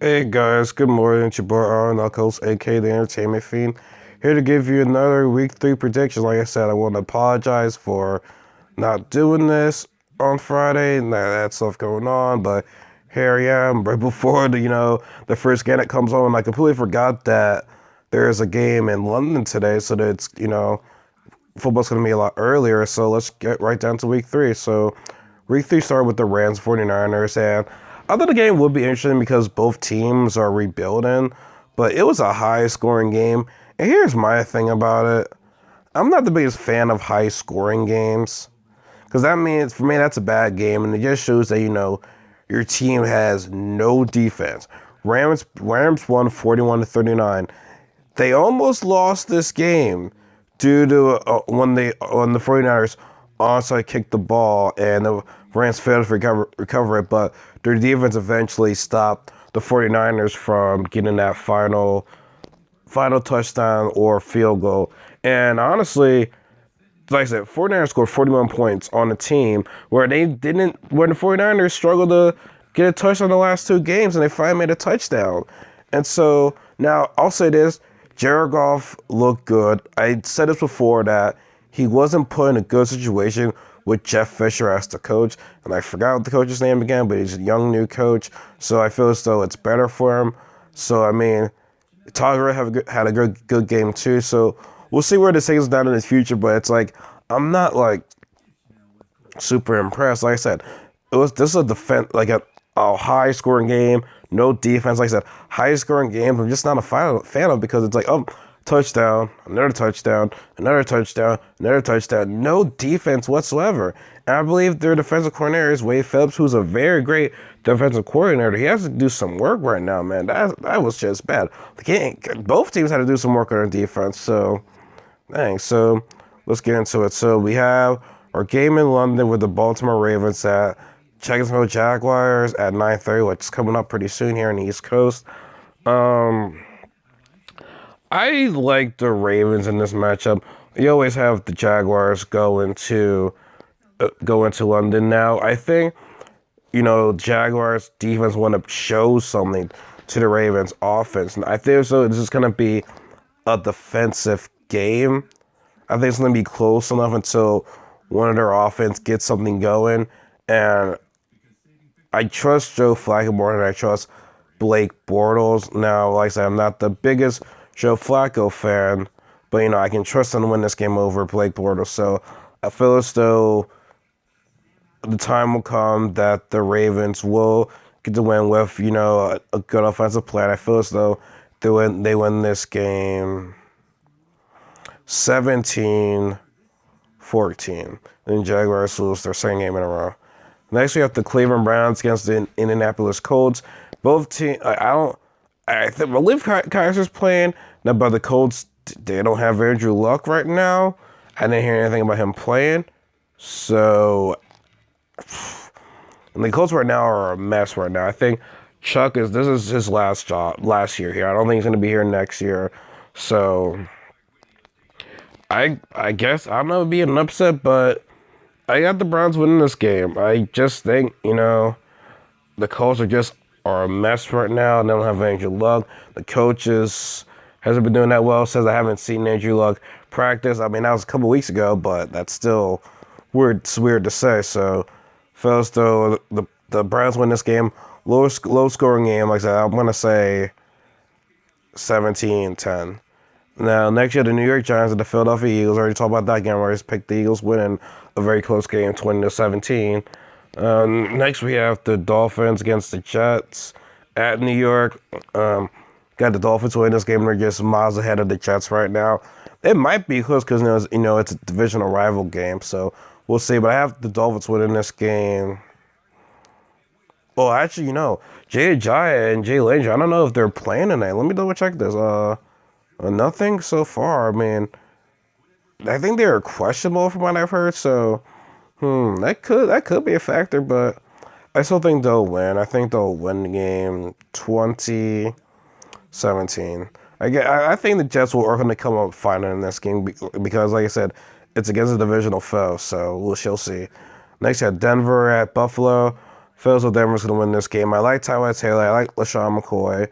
Hey guys, good morning. It's your boy Aaron Knuckles, aka the Entertainment Fiend, here to give you another week 3 prediction. Like I said, I want to apologize for not doing this on Friday and that stuff going on, but here I am right before the first game that comes on. I completely forgot that there is a game in London today, so that it's football's gonna be a lot earlier. So let's get right down to week 3. So week 3 started with the Rams 49ers, and I thought the game would be interesting because both teams are rebuilding, but it was a high scoring game. And here's my thing about it. I'm not the biggest fan of high scoring games because that means, for me, that's a bad game, and it just shows that, your team has no defense. Rams won 41-39. They almost lost this game due to when the 49ers onside kicked the ball and the Rams failed to recover it, but their defense eventually stopped the 49ers from getting that final touchdown or field goal. And honestly, like I said, 49ers scored 41 points on a team where the 49ers struggled to get a touchdown the last two games, and they finally made a touchdown. And so now I'll say this: Jared Goff looked good. I said this before that he wasn't put in a good situation with Jeff Fisher as the coach, and I forgot what the coach's name again, but he's a young new coach, so I feel as though it's better for him. So I mean, Todd Gurley had a good game too. So we'll see where this takes us down in the future. But it's like I'm not like super impressed. Like I said, this is a defense, like a high scoring game, no defense. Like I said, high scoring games I'm just not a fan of because it's like, oh, touchdown, another touchdown, another touchdown, another touchdown, no defense whatsoever. And I believe their defensive coordinator is Wade Phillips, who's a very great defensive coordinator. He has to do some work right now, man. That was just bad. Both teams had to do some work on their defense. So, dang. So let's get into it. So we have our game in London with the Baltimore Ravens at Jacksonville Jaguars at 9:30, which is coming up pretty soon here on the East Coast. I like the Ravens in this matchup. You always have the Jaguars go into London now. I think Jaguars defense want to show something to the Ravens offense, and I think so. This is gonna be a defensive game. I think it's gonna be close enough until one of their offense gets something going, and I trust Joe Flacco more than I trust Blake Bortles. Now, like I said, I'm not the biggest Joe Flacco fan, but I can trust him to win this game over Blake Bortles. So I feel as though the time will come that the Ravens will get the win with a good offensive plan. I feel as though they win this game 17-14. Then Jaguars lose their second game in a row. Next, we have the Cleveland Browns against the Indianapolis Colts. Both teams, I believe Kaiser's playing now, but the Colts, they don't have Andrew Luck right now. I didn't hear anything about him playing. So, and the Colts right now are a mess right now. I think this is his last year here. I don't think he's going to be here next year. So, I guess, I don't know, it'd be an upset, but I got the Browns winning this game. I just think, the Colts are a mess right now. They don't have Andrew Luck. The coaches hasn't been doing that well. Says I haven't seen Andrew Luck practice. I mean, that was a couple weeks ago, but that's still weird. It's weird to say. So, fellas, though, the Browns win this game. Low scoring game. Like I said, I'm gonna say 17-10. Now, next year, the New York Giants and the Philadelphia Eagles. I already talked about that game where I just picked the Eagles winning a very close game, 20-17. Next, we have the Dolphins against the Jets at New York. Got the Dolphins winning this game. They're just miles ahead of the Jets right now. It might be close because it's a divisional rival game, so we'll see. But I have the Dolphins winning this game. Well, actually, Jay Ajayi and Jay Langer, I don't know if they're playing tonight. Let me double check this. Nothing so far. I mean, I think they're questionable from what I've heard. So, that could be a factor, but I still think they'll win. I think they'll win the game 20-17. I think the Jets are going to come up fighting in this game because, like I said, it's against a divisional foe. So we'll see. Next, you have Denver at Buffalo. Feels like Denver's going to win this game. I like Tyrod Taylor. I like LaShawn McCoy.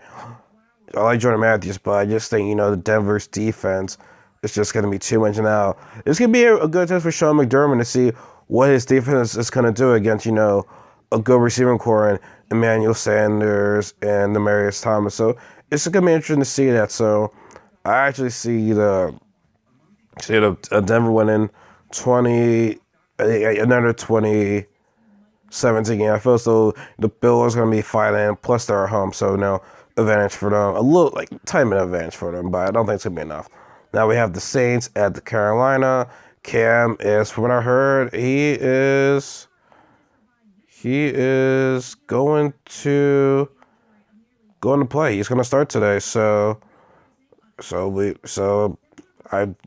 I like Jordan Matthews, but I just think, the Denver's defense is just going to be too much now. It's going to be a good test for Sean McDermott to see what his defense is going to do against, a good receiving core and Emmanuel Sanders and Demaryius Thomas. So it's going to be interesting to see that. So I actually see Denver winning another 2017 game. I feel as though the Bills are going to be fighting, plus they're at home, so advantage for them. A little, tiny bit advantage for them, but I don't think it's going to be enough. Now we have the Saints at the Carolina. Cam is, from what I heard, he is going to play. He's going to start today,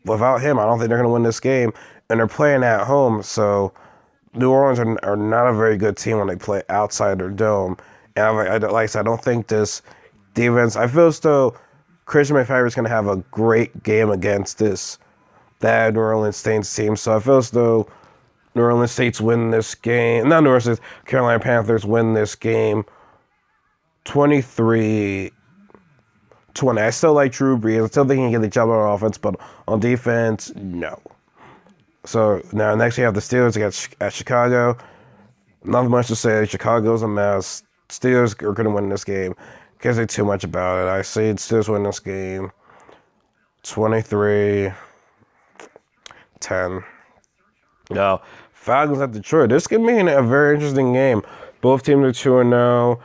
without him, I don't think they're going to win this game. And they're playing at home, so New Orleans are not a very good team when they play outside their dome. And like I said, I don't think this defense, I feel as though Christian McCaffrey is going to have a great game against this bad New Orleans Saints team. So I feel as though New Orleans Saints win this game. Not New Orleans Saints, Carolina Panthers win this game 23-20. I still like Drew Brees. I still think he can get the job on offense, but on defense, no. So now next we have the Steelers at Chicago. Nothing much to say. Chicago's a mess. Steelers are going to win this game. Can't say too much about it. I see the Steelers win this game 23-10. Now, Falcons at Detroit. This could be a very interesting game. Both teams are 2-0.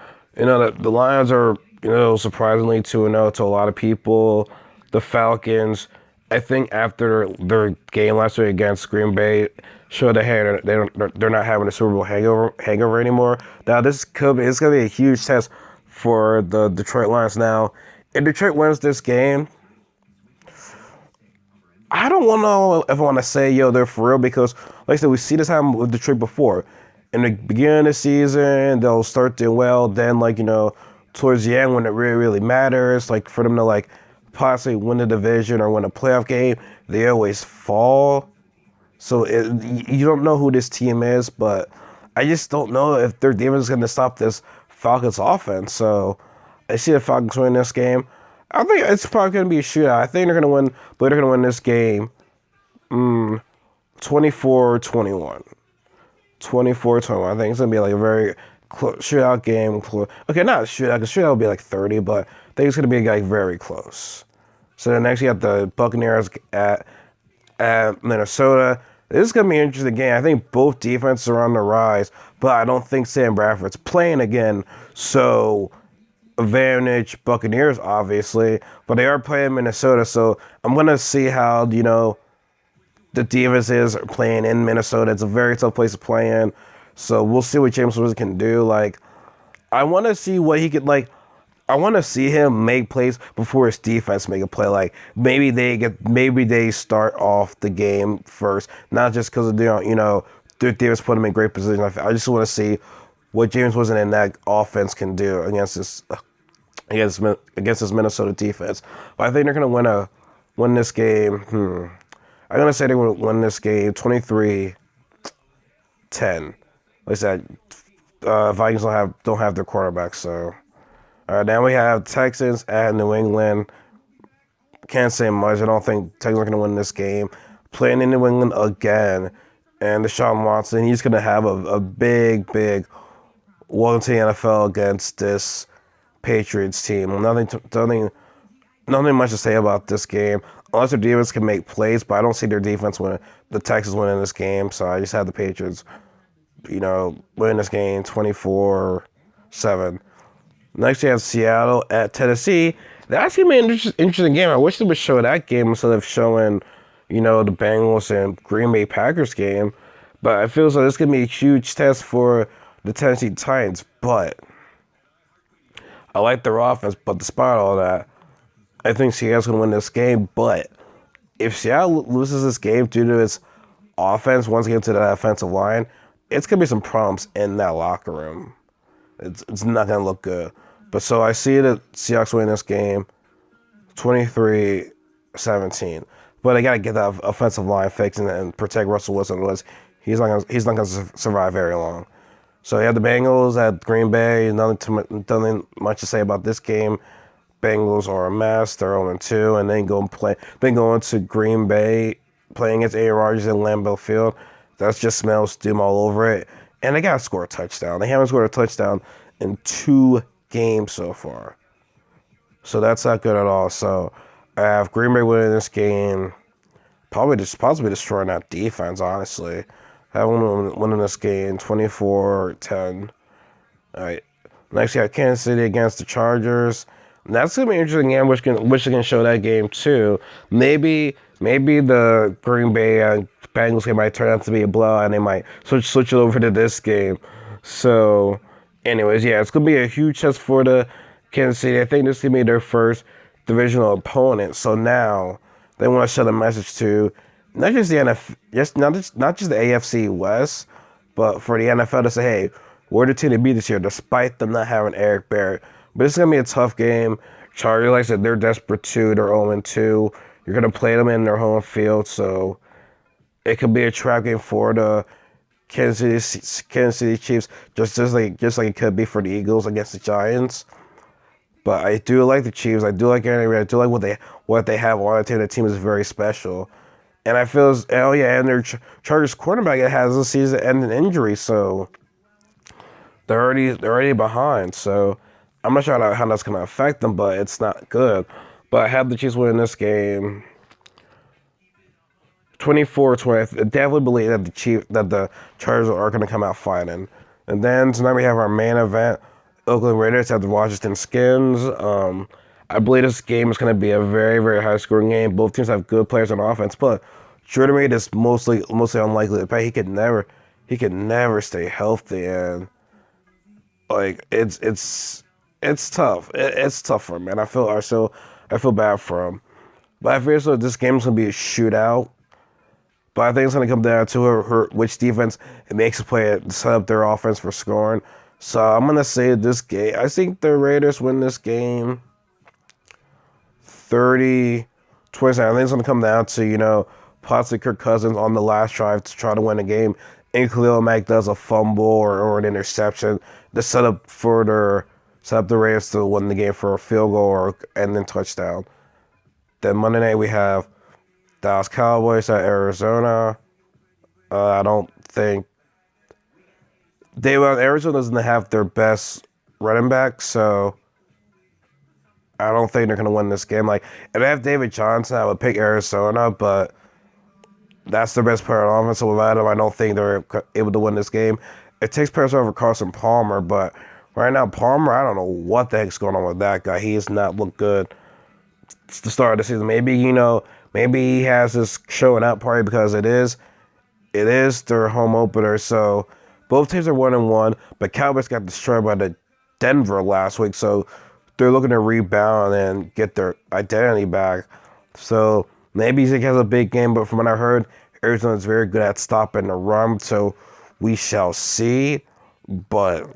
The Lions are, surprisingly 2-0 to a lot of people. The Falcons, I think after their game last week against Green Bay, they're not having a Super Bowl hangover anymore. Now it's gonna be a huge test for the Detroit Lions. Now, if Detroit wins this game, I don't know if I want to say they're for real, because like I said, we see this happen with Detroit before. In the beginning of the season, they'll start doing well. Then towards the end when it really matters, for them to possibly win the division or win a playoff game, they always fall. So you don't know who this team is, but I just don't know if their defense is going to stop this Falcons offense. So I see the Falcons win this game. I think it's probably going to be a shootout. I think they're going to win, but they're going to win this game 24-21. 24-21. I think it's going to be a very shootout game. Okay, not a shootout, because shootout would be 30, but I think it's going to be very close. So then next you have the Buccaneers at Minnesota. This is going to be an interesting game. I think both defenses are on the rise, but I don't think Sam Bradford's playing again. So advantage Buccaneers, obviously, but they are playing Minnesota. So I'm going to see how, the defense is playing in Minnesota. It's a very tough place to play in. So we'll see what James Winston can do. I want to see what he could, I want to see him make plays before his defense make a play. Maybe they start off the game first, not just because of their defense put him in great position. I just want to see what James Winston and that offense can do against this Minnesota defense. But I think they're gonna win this game. I'm gonna say they're gonna win this game 23-10. Like I said, Vikings don't have their quarterback, so. All right, now we have Texans at New England. Can't say much. I don't think Texans are going to win this game. Playing in New England again. And Deshaun Watson, he's going to have a big welcome to the NFL against this Patriots team. Nothing much to say about this game. Unless their defense can make plays, but I don't see their defense winning. The Texans winning this game, so I just have the Patriots, winning this game 24-7. Next, you have Seattle at Tennessee. That's going to be an interesting game. I wish they would show that game instead of showing, the Bengals and Green Bay Packers game. But I feel like this going to be a huge test for the Tennessee Titans. But I like their offense. But despite all that, I think Seattle's going to win this game. But if Seattle loses this game due to its offense, once it gets to that offensive line, it's going to be some problems in that locker room. It's not going to look good. But so I see the Seahawks win this game 23-17. But I got to get that offensive line fixed and protect Russell Wilson. He's not going to survive very long. So you have the Bengals at Green Bay. Nothing much to say about this game. Bengals are a mess. They're 0-2, and then going to Green Bay, playing against Aaron Rodgers in Lambeau Field. That just smells doom all over it. And they gotta score a touchdown. They haven't scored a touchdown in 2 games so far. So that's not good at all. So I have Green Bay winning this game. Possibly destroying that defense, honestly. I have them winning this game 24-10. All right. Next, you have Kansas City against the Chargers. And that's gonna be an interesting game. Wish they can show that game too. Maybe the Green Bay Bengals game might turn out to be a blowout, and they might switch it over to this game. So, anyways, yeah, it's gonna be a huge test for the Kansas City. I think this is gonna be their first divisional opponent. So now they want to send a message to not just the not just the AFC West, but for the NFL to say, hey, we're the team to beat this year, despite them not having Eric Barrett. But it's gonna be a tough game. Chargers, like I said, they're desperate too. They're 0-2. You're gonna play them in their home field, so it could be a trap game for the Kansas City Chiefs, just like it could be for the Eagles against the Giants. But I do like the Chiefs. I do like Andy Reid. I do like what they have on the team. The team is very special, and I feel and their Chargers quarterback has a season-ending injury, so they're already behind. So I'm not sure how that's gonna affect them, but it's not good. But I have the Chiefs winning this game 24-20. I definitely believe that the Chargers are gonna come out fighting. And then tonight we have our main event. Oakland Raiders have the Washington Skins. I believe this game is going to be a very, very high-scoring game. Both teams have good players on offense, but Jordan Reed is mostly unlikely to play. He could never stay healthy, and like it's tough. It's tough for him, man. I feel bad for him, but I feel so this game is going to be a shootout. But I think it's going to come down to which defense it makes a play to set up their offense for scoring. So I'm going to say this game, I think the Raiders win this game 30-27. I think it's going to come down to, possibly Kirk Cousins on the last drive to try to win the game. And Khalil Mack does a fumble or an interception to set up the Raiders to win the game for a field goal and then touchdown. Then Monday night we have Dallas Cowboys at Arizona. I don't think Arizona doesn't have their best running back, so I don't think they're going to win this game. Like, if I have David Johnson, I would pick Arizona, but that's their best player on offense. So without him, I don't think they're able to win this game. It takes pressure over Carson Palmer, but right now, Palmer, I don't know what the heck's going on with that guy. He has not looked good to the start of the season. Maybe he has this showing out party because it is their home opener, so both teams are 1-1, but Cowboys got destroyed by the Denver last week, so they're looking to rebound and get their identity back. So maybe Zeke has a big game, but from what I heard, Arizona is very good at stopping the run, so we shall see. But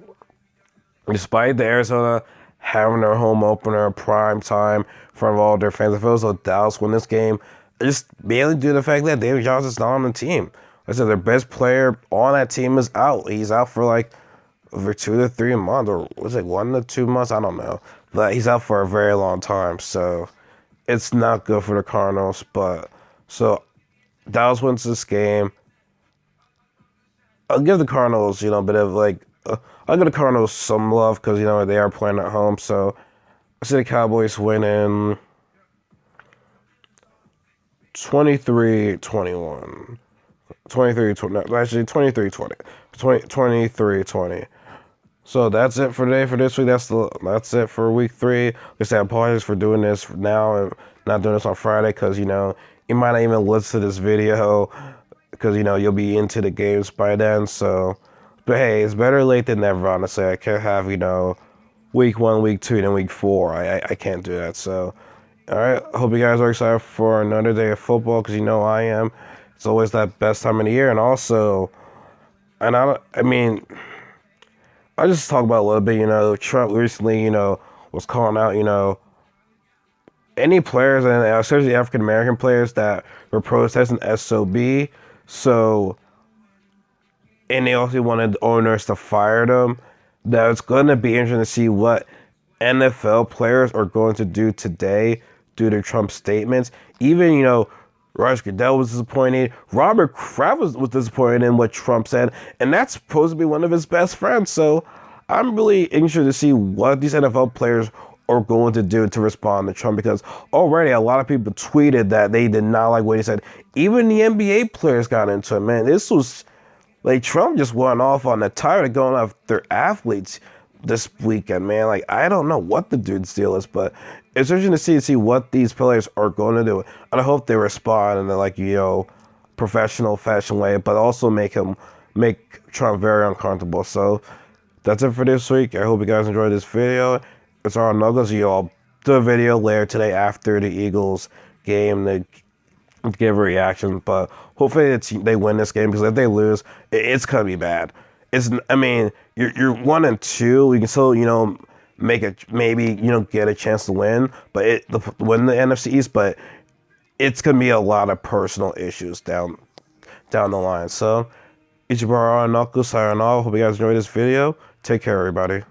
despite the Arizona having their home opener, prime time, in front of all their fans, I feel as though Dallas win this game just mainly due to the fact that David Johnson's not on the team. I said their best player on that team is out. He's out for like over 2 to 3 months, or was it 1 to 2 months? I don't know. But he's out for a very long time, so it's not good for the Cardinals. But so Dallas wins this game. I'll give the Cardinals, a bit of like I'll give the Cardinals some love because they are playing at home. So I see the Cowboys winning 23-21. 23-20. Actually, 23-20. 23-20. So that's it for today. For this week, that's it for week 3. Like I said, I apologize for doing this now and not doing this on Friday because you might not even listen to this video because you'll be into the games by then. So, but hey, it's better late than never. Honestly, I can't have week 1, week 2, and then week 4. I can't do that. So, all right. I hope you guys are excited for another day of football because I am. It's always that best time of the year, and also, I'll just talk about a little bit. Trump recently, was calling out, any players, and especially African American players that were protesting SOB. So and they also wanted the owners to fire them. Now it's going to be interesting to see what NFL players are going to do today due to Trump's statements. Even, Roger Goodell was disappointed. Robert Kraft was disappointed in what Trump said, and that's supposed to be one of his best friends. So I'm really interested to see what these NFL players are going to do to respond to Trump, because already a lot of people tweeted that they did not like what he said. Even the NBA players got into it, man. This was like Trump just went off on the tired of going after athletes this weekend, man. Like, I don't know what the dude's deal is, but it's interesting to see what these players are going to do. And I hope they respond in a professional fashion way, but also make Trump very uncomfortable. So that's it for this week. I hope you guys enjoyed this video. It's our Nuggets. I'll do a video later today after the Eagles game to give a reaction, but hopefully they win this game, because if they lose, it's gonna be bad. You're 1-2. You can still make it, maybe get a chance to win, but win the NFC East, but it's gonna be a lot of personal issues down the line. So, Ichibara Knuckles signing off. Hope you guys enjoyed this video. Take care, everybody.